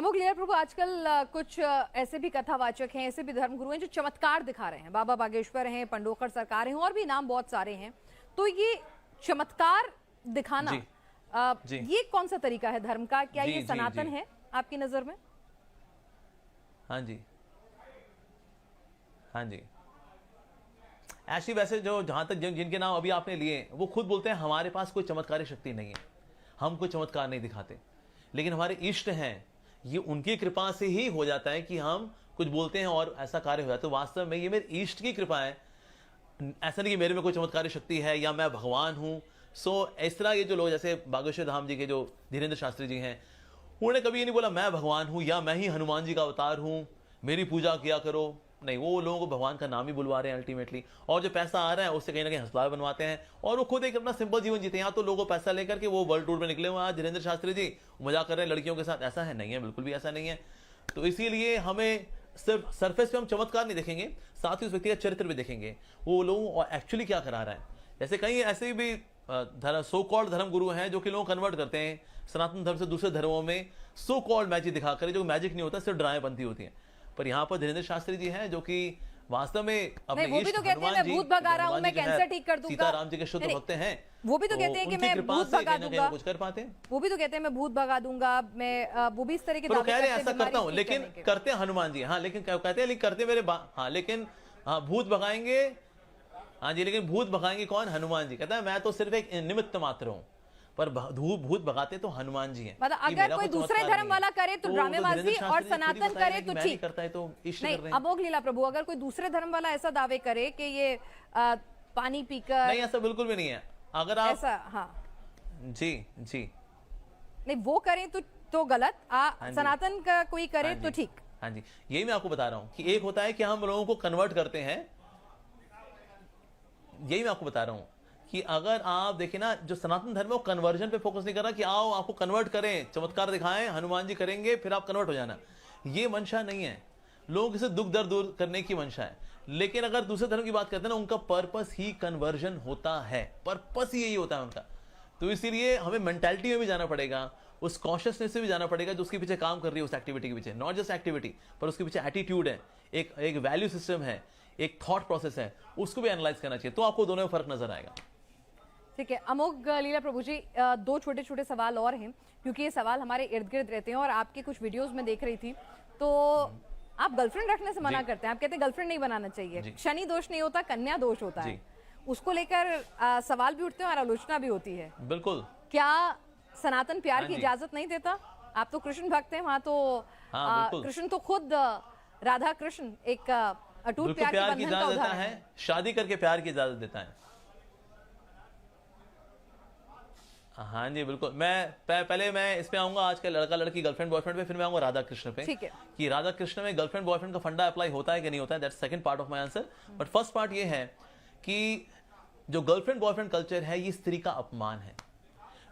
अमोघ लीला प्रभु, आजकल कुछ ऐसे भी कथावाचक हैं, ऐसे भी धर्मगुरु हैं जो चमत्कार दिखा रहे हैं। बाबा बागेश्वर हैं, पंडोकर सरकार हैं, और भी नाम बहुत सारे हैं। तो ये चमत्कार दिखाना ये कौन सा तरीका है धर्म का? क्या ये सनातन है आपकी नजर में? हाँ जी, हाँ जी। ऐसी वैसे जो जहां तक जिनके नाम अभी आपने लिए वो खुद बोलते हैं हमारे पास कोई चमत्कारी शक्ति नहीं है, हम कोई चमत्कार नहीं दिखाते, लेकिन हमारे इष्ट हैं, ये उनकी कृपा से ही हो जाता है कि हम कुछ बोलते हैं और ऐसा कार्य हो जाता है। तो वास्तव में ये मेरे इष्ट की कृपा है, ऐसा नहीं कि मेरे में कोई चमत्कारी शक्ति है या मैं भगवान हूं। इस तरह ये जो लोग जैसे बागेश्वर धाम जी के जो धीरेन्द्र शास्त्री जी हैं, उन्होंने कभी ये नहीं बोला मैं भगवान हूं या मैं ही हनुमान जी का अवतार हूं, मेरी पूजा किया करो। नहीं, वो लोगों को भगवान का नाम ही बुलवा रहे हैं अल्टीमेटली, और जो पैसा आ रहा है उससे कहीं ना कहीं हंसलावे बनवाते हैं, और वो खुद एक अपना सिंपल जीवन जीते हैं। यहाँ तो लोगों को पैसा लेकर के वो वर्ल्ड टूर में निकले हुए हैं धीरेन्द्र शास्त्री जी, मजाक कर रहे हैं लड़कियों के साथ। ऐसा है नहीं है, बिल्कुल भी ऐसा नहीं है। तो इसीलिए हमें सिर्फ सरफेस पे हम चमत्कार नहीं देखेंगे, साथ ही उस व्यक्ति का चरित्र भी देखेंगे, वो लोगों एक्चुअली क्या करा रहा है। जैसे कई ऐसे भी सो कॉल्ड धर्म गुरु हैं जो कि लोग कन्वर्ट करते हैं सनातन धर्म से दूसरे धर्मों में, सो कॉल्ड मैजिक दिखाकर, जो मैजिक नहीं होता, सिर्फ ड्रामें बनती होती हैं। पर यहाँ पर धीरेन्द्र शास्त्री जी हैं जो कि वास्तव में अपने वो भी तो कहते हैं मैं भूत भगा रहा हूं, मैं कैंसर ठीक कर दूंगा, सीताराम जी के शुद्ध भक्त हैं। वो भी तो कहते हैं कि मैं भूत भगा दूंगा, कुछ कर पाते हैं। वो भी तो कहते हैं मैं भूत भगा दूंगा, मैं वो भी इस तरह के दावे कह रहे हैं ऐसा करता हूं, लेकिन करते हैं हनुमान जी। हाँ, लेकिन कहते हैं लेकिन करते मेरे हाँ, लेकिन हाँ भूत भगाएंगे, हाँ जी, लेकिन भूत भगाएंगे कौन? हनुमान जी। कहता है मैं तो सिर्फ एक निमित्त मात्र हूँ, पर भूत भगाते तो हनुमान जी हैं। मतलब अगर कोई दूसरे धर्म वाला करे तो ड्रामेबाजी, और सनातन करे तो ठीक करता है तो इष्ट कर रहे हैं। अमोघ लीला प्रभु, अगर कोई दूसरे धर्म वाला ऐसा दावे करे कि ये पानी पीकर, नहीं, ऐसा बिल्कुल भी नहीं है। अगर आप ऐसा, हाँ जी जी, नहीं वो करें तो गलत, सनातन का कोई करे तो ठीक। हाँ जी, यही मैं आपको बता रहा हूँ कि एक होता है कि हम लोगों को कन्वर्ट करते हैं, यही मैं आपको बता रहा हूँ कि अगर आप देखें ना, जो सनातन धर्म है वो कन्वर्जन पे फोकस नहीं कर रहा कि आओ आपको कन्वर्ट करें, चमत्कार दिखाएं, हनुमान जी करेंगे फिर आप कन्वर्ट हो जाना। ये मंशा नहीं है, लोगों से दुख दर्द दूर करने की मंशा है। लेकिन अगर दूसरे धर्म की बात करते हैं ना, उनका पर्पस ही कन्वर्जन होता है, पर्पस ही यही होता है उनका। तो इसीलिए हमें मेंटालिटी में भी जाना पड़ेगा, उस कॉन्शियसनेस से भी जाना पड़ेगा जो उसके पीछे काम कर रही है, उस एक्टिविटी के पीछे। नॉट जस्ट एक्टिविटी, पर उसके पीछे एटीट्यूड है, एक वैल्यू सिस्टम है, एक थॉट प्रोसेस है, उसको भी एनालाइज करना चाहिए। तो आपको दोनों में फर्क नजर आएगा। ठीक है अमोघ लीला प्रभु जी, दो छोटे छोटे सवाल और हैं, क्योंकि ये सवाल हमारे इर्द गिर्द रहते हैं, और आपके कुछ वीडियोस में देख रही थी तो आप गर्लफ्रेंड रखने से मना करते हैं। आप कहते हैं गर्लफ्रेंड नहीं बनाना चाहिए, शनि दोष नहीं होता, कन्या दोष होता है। उसको लेकर सवाल भी उठते हैं और आलोचना भी होती है। बिल्कुल। क्या सनातन प्यार की इजाजत नहीं देता? आप तो कृष्ण भक्त हैं, वहां तो कृष्ण तो खुद राधा कृष्ण एक अटूट प्यार की इजाजत देता है, शादी करके प्यार की इजाजत देता है। हाँ जी बिल्कुल। पहले मैं इस पे आऊंगा आज के लड़का लड़की गर्लफ्रेंड बॉयफ्रेंड पे, फिर मैं आऊंगा राधा कृष्ण पे। ठीक है कि राधा कृष्ण में गर्लफ्रेंड बॉयफ्रेंड का फंडा अप्लाई होता है कि नहीं होता है, that's second part of my answer. But first part ये है कि जो गर्लफ्रेंड बॉयफ्रेंड कल्चर है ये स्त्री का अपमान है।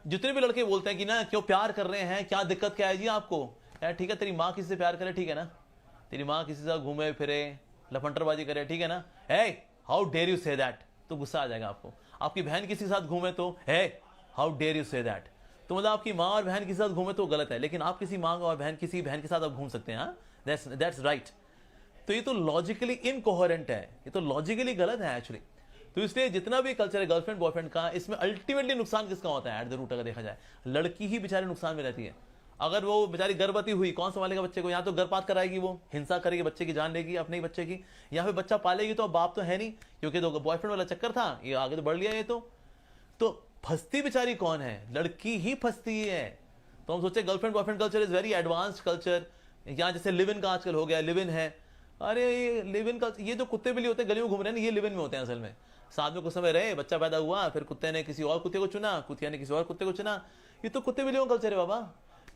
जितने भी लड़के बोलते हैं कि ना क्यों प्यार कर रहे हैं, क्या दिक्कत क्या है जी आपको, यार ठीक है तेरी माँ किसी से प्यार करे, ठीक है ना, तेरी माँ किसी से घूमे फिरे लफंटरबाजी करे, ठीक है ना, hey how dare you say that, तो गुस्सा आ जाएगा आपको। आपकी बहन किसी के साथ घूमे तो hey how dare you say that, तो मतलब आपकी माँ और बहन किसी के साथ घूमे तो गलत है, लेकिन आप किसी माँ और किसी बहन के साथ आप घूम सकते हैं, दैट्स राइट। तो ये तो लॉजिकली इनकोहेरेंट है, ये तो लॉजिकली गलत है एक्चुअली। तो इसलिए जितना भी कल्चर है गर्लफ्रेंड बॉयफ्रेंड का, इसमें अल्टीमेटली नुकसान किसका होता है? एट द रूट अगर देखा जाए लड़की ही बेचारे नुकसान में रहती है। अगर वो बेचारी गर्भवती हुई, कौन संभालेगा बच्चे को? या तो गर्भपात कराएगी, वो हिंसा करेगी, बच्चे की जान लेगी अपने ही बच्चे की, या फिर बच्चा पालेगी तो अब बाप तो है नहीं, क्योंकि तो बॉयफ्रेंड वाला चक्कर था, ये आगे तो बढ़ लिया ये तो फंसती बेचारी कौन है? लड़की ही फंसती है। तो हम सोचे girlfriend boyfriend culture is very advanced culture, या जैसे लिव इन का आजकल हो गया, लिव इन है। अरे ये लिव इन का, ये जो कुत्ते बिल्ली होते हैं गली में घूम रहे हैं, ये लिव इन में होते हैं असल में। साथ में कुछ समय रहे, बच्चा पैदा हुआ, फिर कुत्ते ने किसी और कुत्ते को चुना, कुतिया ने किसी और कुत्ते को चुना, ये तो कुत्ते बिल्लियों का कल्चर है बाबा।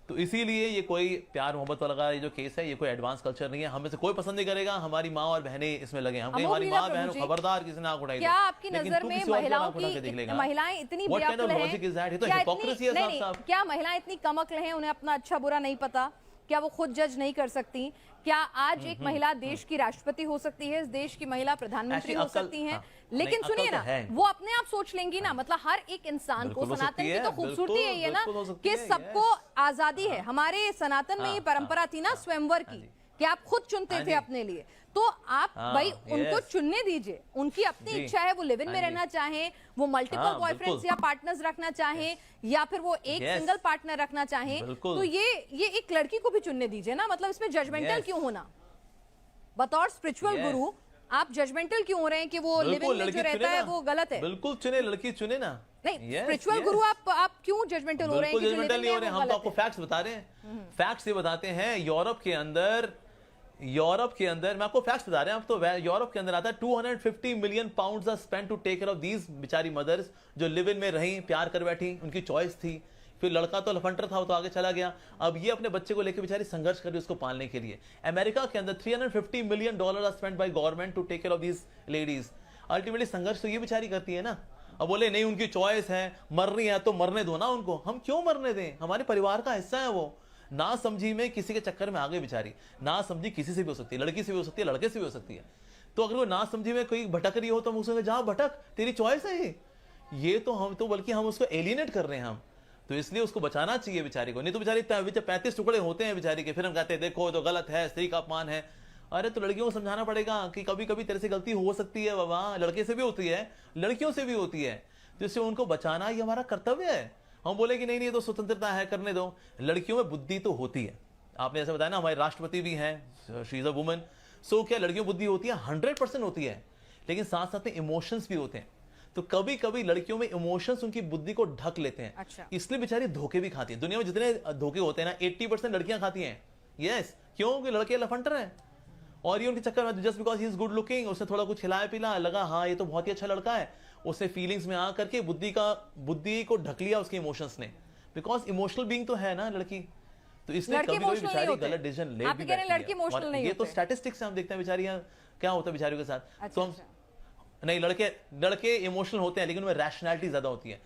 तो इसीलिए ये कोई प्यार मोहब्बत वाला ये जो केस है, ये कोई एडवांस कल्चर नहीं है। हमें से कोई पसंद नहीं करेगा हमारी माँ और बहनें इसमें लगे, हम हमारी माँ बहन खबरदार किसी ने आंख उठाई। क्या आपकी नजर में महिलाएं इतनी बेअक्ल हैं? क्या महिलाएं इतनी कम अक्ल हैं, उन्हें अपना अच्छा बुरा नहीं पता? क्या वो खुद जज नहीं कर सकती? क्या आज एक महिला देश की राष्ट्रपति हो सकती है, इस देश की महिला प्रधानमंत्री हो सकती हैं? लेकिन सुनिए ना, वो अपने आप सोच लेंगी ना, मतलब हर एक इंसान को, सनातन की तो खूबसूरती यही है ना कि सबको आजादी है। हमारे सनातन में ये परंपरा थी ना स्वयंवर की, कि आप खुद चुनते थे अपने लिए, तो आप भाई उनको चुनने दीजिए, उनकी अपनी इच्छा है, वो लिव इन में रहना चाहें, वो मल्टीपल बॉयफ्रेंड्स या पार्टनर्स रखना चाहें, या फिर वो एक सिंगल पार्टनर रखना चाहें, तो ये एक लड़की को भी चुनने दीजिए ना। मतलब इसमें जजमेंटल क्यों होना? बतौर स्पिरिचुअल गुरु आप जजमेंटल क्यों हो रहे हैं कि वो लिव इन में जो रहता है वो गलत है? बिल्कुल चुने, लड़की चुने ना। नहीं, स्पिरिचुअल गुरु आप क्यों जजमेंटल हो रहे हैं? जजमेंटल नहीं हो रहे, हम तो आपको फैक्ट्स बता रहे हैं। फैक्ट्स ये बताते हैं, यूरोप के अंदर मैं आपको फैक्ट्स बता रहे हैं, आप तो यूरोप के अंदर आता है 250 million pounds are spent to take care of these बिचारी मदर्स जो लिव इन में रही, प्यार कर बैठी, उनकी चॉइस थी। फिर लड़का तो लफंटर था, वो तो आगे चला गया। अब ये अपने बच्चे को लेकर बेचारी संघर्ष कर रही है उसको पालने के लिए। अमेरिका के अंदर $350 million are spent by government to take care of these ladies. Ultimately संघर्ष तो ये बेचारी करती है ना। अब बोले नहीं उनकी चॉइस है, मर रही है तो मरने दो ना उनको। हम क्यों मरने दें? हमारे परिवार का हिस्सा है वो। ना समझी में किसी के चक्कर में आ गई बेचारी। ना समझी किसी से भी हो सकती है, लड़की से भी हो सकती है, लड़के से भी हो सकती है। तो अगर वो ना समझी में कोई भटक रही हो तो हम उसको जहां भटक, तेरी चॉइस है ये तो हम तो बल्कि हम उसको एलिनेट कर रहे हैं हम। तो इसलिए उसको बचाना चाहिए बेचारी को। नहीं तो बेचारी 35 टुकड़े होते हैं बेचारी के, फिर हम कहते हैं देखो तो गलत है, स्त्री का अपमान है। अरे तो लड़कियों को समझाना पड़ेगा कि कभी कभी तेरे से गलती हो सकती है बाबा, लड़के से भी होती है, लड़कियों से भी होती है। तो इससे उनको बचाना ये हमारा कर्तव्य है। हम बोले कि नहीं नहीं तो स्वतंत्रता है, करने दो। लड़कियों में बुद्धि तो होती है, आपने ऐसे बताया ना, हमारे राष्ट्रपति भी हैं, शी इज अ वुमन। सो क्या लड़कियों बुद्धि होती है? 100% होती है, लेकिन साथ साथ में इमोशंस भी होते हैं। तो कभी कभी लड़कियों में इमोशंस उनकी बुद्धि को ढक लेते हैं। अच्छा। इसलिए बेचारी धोखे भी खाती है। दुनिया में जितने धोखे होते हैं ना, 80% लड़कियां खाती हैं। यस, क्यों? कि लड़के लफंटर हैं और ये उनके चक्कर में just because he is good looking, उसने थोड़ा कुछ खिलाया पिला, लगा हाँ ये तो बहुत ही अच्छा लड़का है, उसने फीलिंग्स में आ करके बुद्धि को ढक लिया उसके इमोशंस ने। बिकॉज इमोशनल बीइंग तो है ना लड़की। तो इसलिए कभी कभी बेचारी गलत डिसीजन ले भी बैठती है। ये तो स्टैटिस्टिक्स से हम देखते हैं बेचारियां क्या होता है बेचारियों के साथ। तो हम नहीं, लड़के इमोशनल होते हैं लेकिन उनमें रैशनैलिटी ज्यादा होती है।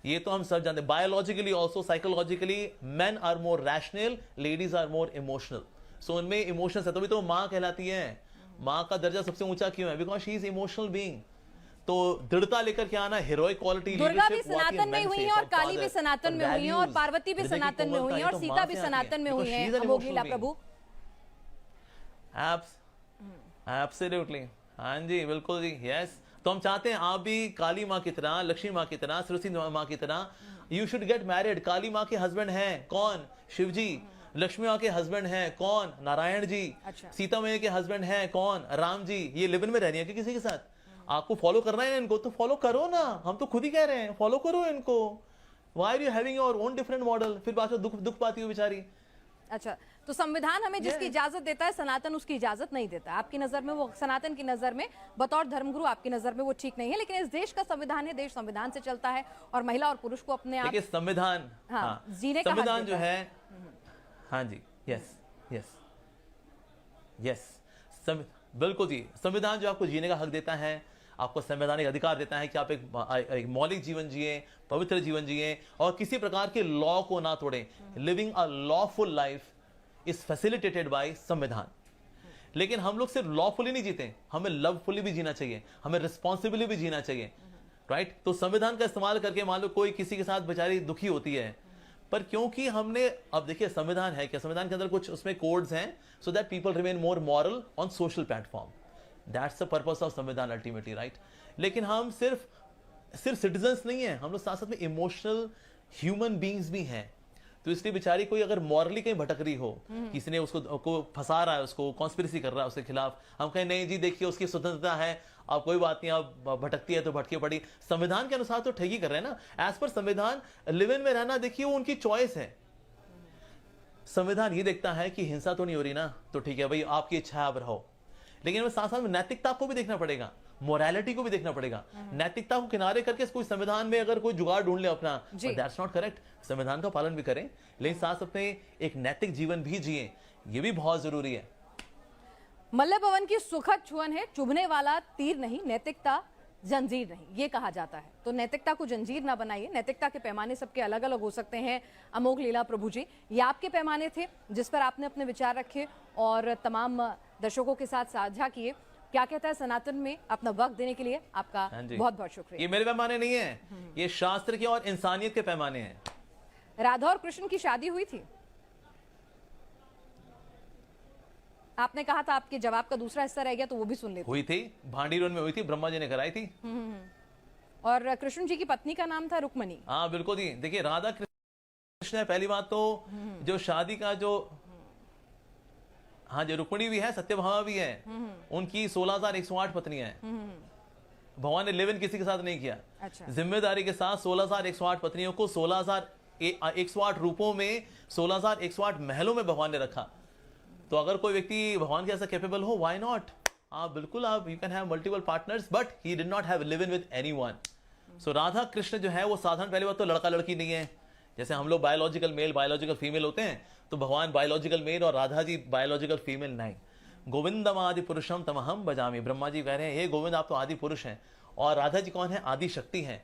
ये तो हम सब जानते हैं। Biologically also psychologically men are more rational, ladies are more emotional. So उनमें इमोशंस है, तभी तो माँ कहलाती है। माँ का दर्जा सबसे ऊंचा क्यों है? Because she is emotional being. तो दृढ़ता लेकर के आना, हीरोइक क्वालिटी। दुर्गा भी सनातन में हुई है और काली भी सनातन में हुई है और पार्वती भी सनातन में हुई है और सीता भी सनातन में हुई है। अमोघ प्रभु एब्सोल्युटली, हाँ जी बिल्कुल जी, यस। तो हम चाहते हैं आप भी काली माँ की तरह, लक्ष्मी माँ की तरह, सरस्वती माँ की तरह यू शुड गेट मैरिड। काली माँ के हस्बैंड हैं कौन? शिव जी। लक्ष्मी माँ के हस्बैंड हैं कौन? नारायण जी। अच्छा। सीता मैया के हस्बैंड हैं कौन? राम जी। ये लिव इन में रहनी है कि किसी के साथ? आपको फॉलो करना है इनको तो फॉलो करो ना। हम तो खुद ही कह रहे हैं फॉलो करो इनको। Why are you having your own different model? फिर बाद में दुख पाती हो बेचारी। अच्छा, तो संविधान हमें जिसकी इजाजत देता है, सनातन उसकी इजाजत नहीं देता। आपकी नजर में वो, सनातन की नजर में, बतौर धर्मगुरु आपकी नजर में वो ठीक नहीं है। लेकिन इस देश का संविधान है, देश संविधान से चलता है और महिला और पुरुष को अपने आप संविधान, हाँ, जीने का संविधान जो है, हाँ जी, यस यस यस, बिल्कुल जी। संविधान जो आपको जीने का हक देता है, आपको संवैधानिक अधिकार देता है कि आप एक मौलिक जीवन जिए, पवित्र जीवन जिए और किसी प्रकार के लॉ को ना तोड़ें। Living a lawful life is facilitated by संविधान। लेकिन हम लोग सिर्फ लॉफुली नहीं जीते, हमें लवफुली भी जीना चाहिए, हमें रिस्पॉन्सिबली भी जीना चाहिए, राइट। तो संविधान का इस्तेमाल करके मान लो कोई किसी के साथ बेचारी दुखी होती है, पर क्योंकि हमने, अब देखिए संविधान है क्या, संविधान के अंदर कुछ उसमें कोड्स हैं so that people remain more moral on social platform. That's the purpose of संविधान अल्टीमेटली, राइट। लेकिन हम सिर्फ सिटीजन्स नहीं है, हम लोग साथ साथ में इमोशनल ह्यूमन बींग्स भी हैं। तो इसलिए बेचारी कोई अगर मॉरली कहीं भटक रही हो, किसी ने उसको फंसा रहा है, उसको कॉन्स्पिरेसी कर रहा है उसके खिलाफ, हम कहें नहीं जी देखिए उसकी स्वतंत्रता है, आप कोई बात नहीं, आप भटकती है तो भटके पड़ी। संविधान के अनुसार तो ठगी कर रहे हैं ना। एज पर संविधान लिव इन में रहना देखिए वो उनकी चॉइस है। संविधान ये देखता है कि हिंसा तो नहीं हो रही ना, तो ठीक है भाई आपकी इच्छा है आप रहो। लेकिन हमें साथ साथ में नैतिकता को भी देखना पड़ेगा, मोरालिटी को भी देखना पड़ेगा। नैतिकता को किनारे करके कोई संविधान में अगर कोई जुगाड़ ढूंढ ले अपना, दैट्स नॉट करेक्ट। संविधान का पालन भी करें लेकिन साथ अपने एक नैतिक जीवन भी जिए, ये भी बहुत जरूरी है। मल्ल भवन की सुखद छुअन है, चुभने वाला तीर नहीं। नैतिकता जंजीर नहीं, ये कहा जाता है। तो नैतिकता को जंजीर ना बनाइए। नैतिकता के पैमाने सबके अलग अलग हो सकते हैं। अमोघ लीला प्रभु जी, ये आपके पैमाने थे जिस पर आपने अपने विचार रखे और तमाम दर्शकों के साथ साझा किए। क्या कहता है सनातन में अपना वक्त देने के लिए आपका हाँ जी। बहुत बहुत शुक्रिया। ये मेरे पैमाने नहीं है, ये शास्त्र के और इंसानियत के पैमाने हैं। राधा और कृष्ण की शादी हुई थी? आपने कहा था आपके जवाब का दूसरा हिस्सा रह गया, तो वो भी सुन लेते। हुई थी, भांडीरोन में हुई थी, ब्रह्मा जी ने कराई थी। और कृष्ण जी की पत्नी का नाम था रुक्मणी। हाँ बिल्कुल जी। देखिए राधा कृष्ण है, पहली बात तो जो शादी का जो, हाँ जो रुक्मिणी भी है, सत्यभामा भी है, उनकी 16,108 पत्नियां हैं। भगवान ने लिव इन किसी के साथ नहीं किया। अच्छा। जिम्मेदारी के साथ 16,108 पत्नियों को 16,108 रूपों में 16,108 महलों में भगवान ने रखा। तो अगर कोई व्यक्ति भगवान के ऐसा कैपेबल हो, व्हाई नॉट? आप बिल्कुल, आप you can have multiple partners, but he did not have live in with anyone. So Radha Krishna जो है वो साधारण, पहली बात तो लड़का लड़की नहीं है। जैसे हम लोग बायोलॉजिकल मेल बायोलॉजिकल फीमेल होते हैं, तो भगवान बायोलॉजिकल मेल और राधा जी बायोलॉजिकल फीमेल नहीं। गोविंदम आदि पुरुषम तमहम बजामी। ब्रह्मा जी कह रहे हैं हे गोविंद आप तो आदि पुरुष हैं, और राधा जी कौन है? आदि शक्ति हैं।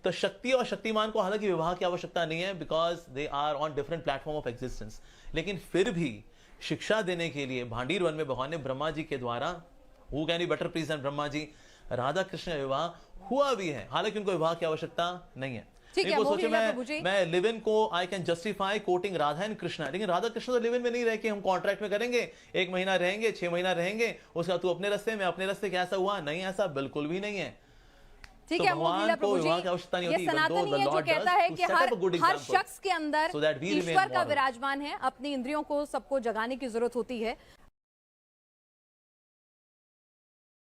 तो शक्ति और शक्तिमान को हालांकि विवाह की आवश्यकता नहीं है, because they are on different platform of existence. लेकिन फिर भी शिक्षा देने के लिए भांडीर वन में भगवान ने ब्रह्मा जी के द्वारा, who can be better please then Brahma ji, Radha Krishna विवाह हुआ भी है। हालांकि उनको विवाह की आवश्यकता नहीं है। ठीक है, वो सोचे प्रभु जी। मैं लिव इन को I can justify coating Radha and Krishna, लेकिन राधा कृष्ण तो लिव इन में नहीं रह के हम कॉन्ट्रैक्ट में करेंगे, 1 महीना रहेंगे, 6 महीना रहेंगे, उसका तू अपने रास्ते में अपने रास्ते। कैसा हुआ? नहीं, ऐसा बिल्कुल भी नहीं है। ठीक तो है अमोघ लीला प्रभु जी, ये सनातनी है जो कहता है कि हर शख्स के अंदर ईश्वर का विराजमान है। अपनी इंद्रियों को सबको जगाने की जरूरत होती है।